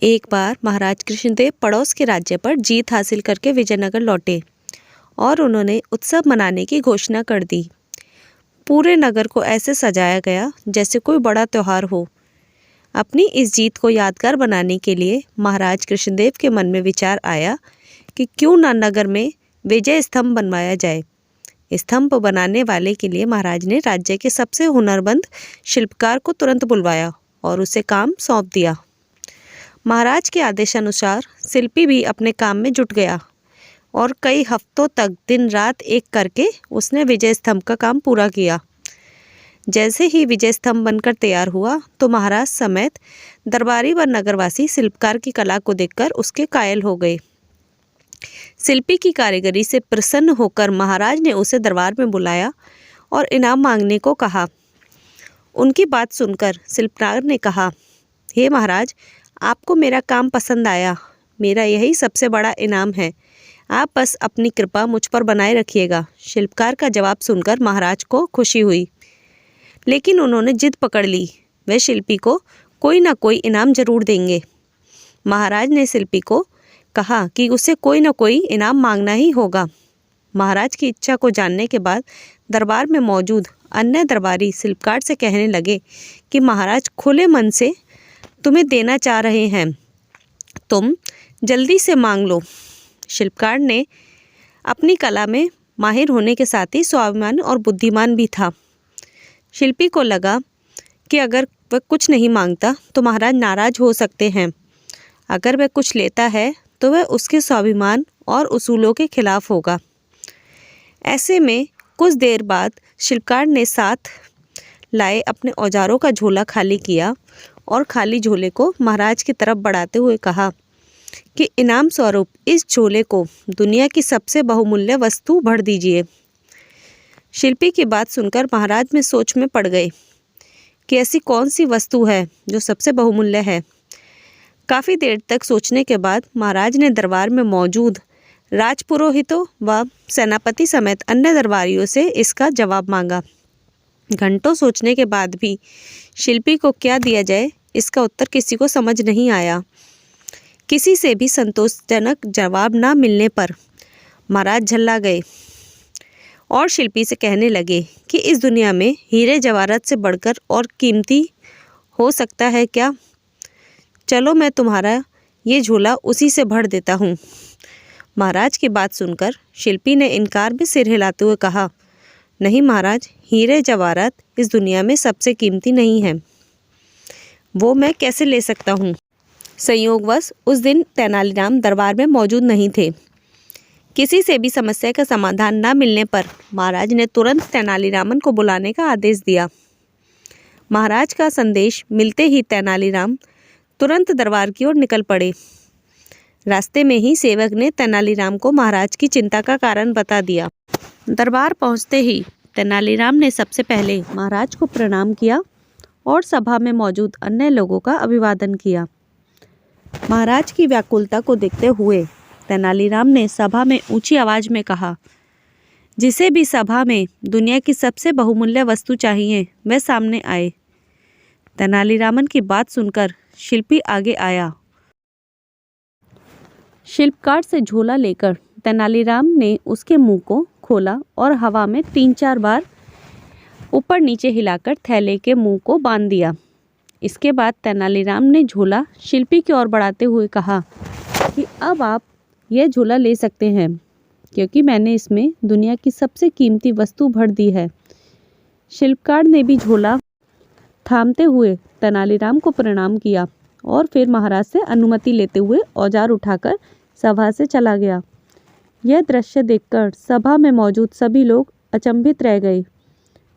एक बार महाराज कृष्णदेव पड़ोस के राज्य पर जीत हासिल करके विजयनगर लौटे और उन्होंने उत्सव मनाने की घोषणा कर दी। पूरे नगर को ऐसे सजाया गया जैसे कोई बड़ा त्योहार हो। अपनी इस जीत को यादगार बनाने के लिए महाराज कृष्णदेव के मन में विचार आया कि क्यों न नगर में विजय स्तंभ बनवाया जाए। स्तंभ बनाने वाले के लिए महाराज ने राज्य के सबसे हुनरमंद शिल्पकार को तुरंत बुलवाया और उसे काम सौंप दिया। महाराज के आदेशानुसार शिल्पी भी अपने काम में जुट गया और कई हफ्तों तक दिन रात एक करके उसने विजय स्तंभ का काम पूरा किया। जैसे ही विजय स्तंभ बनकर तैयार हुआ तो महाराज समेत दरबारी व नगरवासी शिल्पकार की कला को देखकर उसके कायल हो गए। शिल्पी की कारीगरी से प्रसन्न होकर महाराज ने उसे दरबार में बुलाया और इनाम मांगने को कहा। उनकी बात सुनकर शिल्पकार ने कहा, हे महाराज, आपको मेरा काम पसंद आया। मेरा यही सबसे बड़ा इनाम है। आप बस अपनी कृपा मुझ पर बनाए रखिएगा। शिल्पकार का जवाब सुनकर महाराज को खुशी हुई, लेकिन उन्होंने जिद पकड़ ली। वे शिल्पी को कोई ना कोई इनाम जरूर देंगे। महाराज ने शिल्पी को कहा कि उसे कोई ना कोई इनाम मांगना ही होगा। महाराज की इच्छा को जानने के बाद दरबार में मौजूद अन्य दरबारी शिल्पकार से कहने लगे कि महाराज खुले मन से तुम्हें देना चाह रहे हैं, तुम जल्दी से मांग लो। शिल्पकार ने अपनी कला में माहिर होने के साथ ही स्वाभिमान और बुद्धिमान भी था। शिल्पी को लगा कि अगर वह कुछ नहीं मांगता तो महाराज नाराज हो सकते हैं। अगर वह कुछ लेता है तो वह उसके स्वाभिमान और उसूलों के खिलाफ होगा। ऐसे में कुछ देर बाद शिल्पकार ने साथ लाए अपने औजारों का झोला खाली किया और खाली झोले को महाराज की तरफ बढ़ाते हुए कहा कि इनाम स्वरूप इस झोले को दुनिया की सबसे बहुमूल्य वस्तु भर दीजिए। शिल्पी की बात सुनकर महाराज में सोच में पड़ गए कि ऐसी कौन सी वस्तु है जो सबसे बहुमूल्य है। काफ़ी देर तक सोचने के बाद महाराज ने दरबार में मौजूद राजपुरोहितों व सेनापति समेत अन्य दरबारियों से इसका जवाब मांगा। घंटों सोचने के बाद भी शिल्पी को क्या दिया जाए, इसका उत्तर किसी को समझ नहीं आया। किसी से भी संतोषजनक जवाब न मिलने पर महाराज झल्ला गए और शिल्पी से कहने लगे कि इस दुनिया में हीरे जवाहरात से बढ़कर और कीमती हो सकता है क्या? चलो मैं तुम्हारा ये झोला उसी से भर देता हूँ। महाराज की बात सुनकर शिल्पी ने इनकार में सिर हिलाते हुए कहा, नहीं महाराज, हीरे जवाहरात इस दुनिया में सबसे कीमती नहीं है। वो मैं कैसे ले सकता हूँ? संयोगवश उस दिन तेनालीराम दरबार में मौजूद नहीं थे। किसी से भी समस्या का समाधान न मिलने पर महाराज ने तुरंत तेनालीरामन को बुलाने का आदेश दिया। महाराज का संदेश मिलते ही तेनालीराम तुरंत दरबार की ओर निकल पड़े। रास्ते में ही सेवक ने तेनालीराम को महाराज की चिंता का कारण बता दिया। दरबार पहुंचते ही तेनालीराम ने सबसे पहले महाराज को प्रणाम किया और सभा में मौजूद अन्य लोगों का अभिवादन किया। महाराज की व्याकुलता को देखते हुए तेनालीराम ने सभा में ऊंची आवाज में कहा, जिसे भी सभा में दुनिया की सबसे बहुमूल्य वस्तु चाहिए वह सामने आए। तेनालीरामन की बात सुनकर शिल्पी आगे आया। शिल्पकार से झोला लेकर तेनालीराम ने उसके मुंह को खोला और हवा में 3-4 बार ऊपर नीचे हिलाकर थैले के मुंह को बांध दिया। इसके बाद तेनालीराम ने झोला शिल्पी की ओर बढ़ाते हुए कहा कि अब आप यह झोला ले सकते हैं, क्योंकि मैंने इसमें दुनिया की सबसे कीमती वस्तु भर दी है। शिल्पकार ने भी झोला थामते हुए तेनालीराम को प्रणाम किया और फिर महाराज से अनुमति लेते हुए औजार उठाकर सभा से चला गया। यह दृश्य देखकर सभा में मौजूद सभी लोग अचंभित रह गए।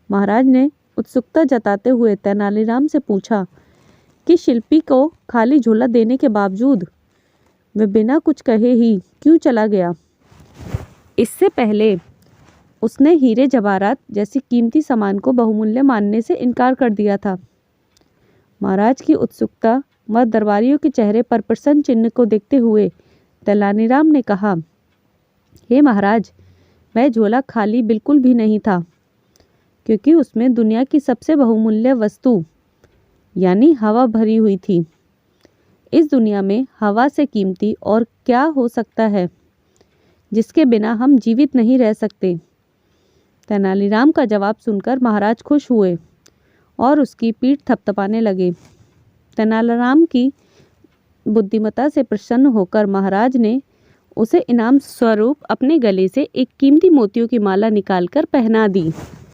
महाराज ने उत्सुकता जताते हुए तेनालीराम से पूछा कि शिल्पी को खाली झोला देने के बावजूद वह बिना कुछ कहे ही क्यों चला गया। इससे पहले उसने हीरे जवाहरात जैसी कीमती सामान को बहुमूल्य मानने से इनकार कर दिया था। महाराज की उत्सुकता व दरबारियों के चेहरे पर प्रसन्न चिन्ह को देखते हुए तेनालीराम ने कहा, हे महाराज, वह झोला खाली बिल्कुल भी नहीं था, क्योंकि उसमें दुनिया की सबसे बहुमूल्य वस्तु यानी हवा भरी हुई थी। इस दुनिया में हवा से कीमती और क्या हो सकता है जिसके बिना हम जीवित नहीं रह सकते। तेनालीराम का जवाब सुनकर महाराज खुश हुए और उसकी पीठ थपथपाने लगे। तेनालीराम की बुद्धिमत्ता से प्रसन्न होकर महाराज ने उसे इनाम स्वरूप अपने गले से एक कीमती मोतियों की माला निकालकर पहना दी।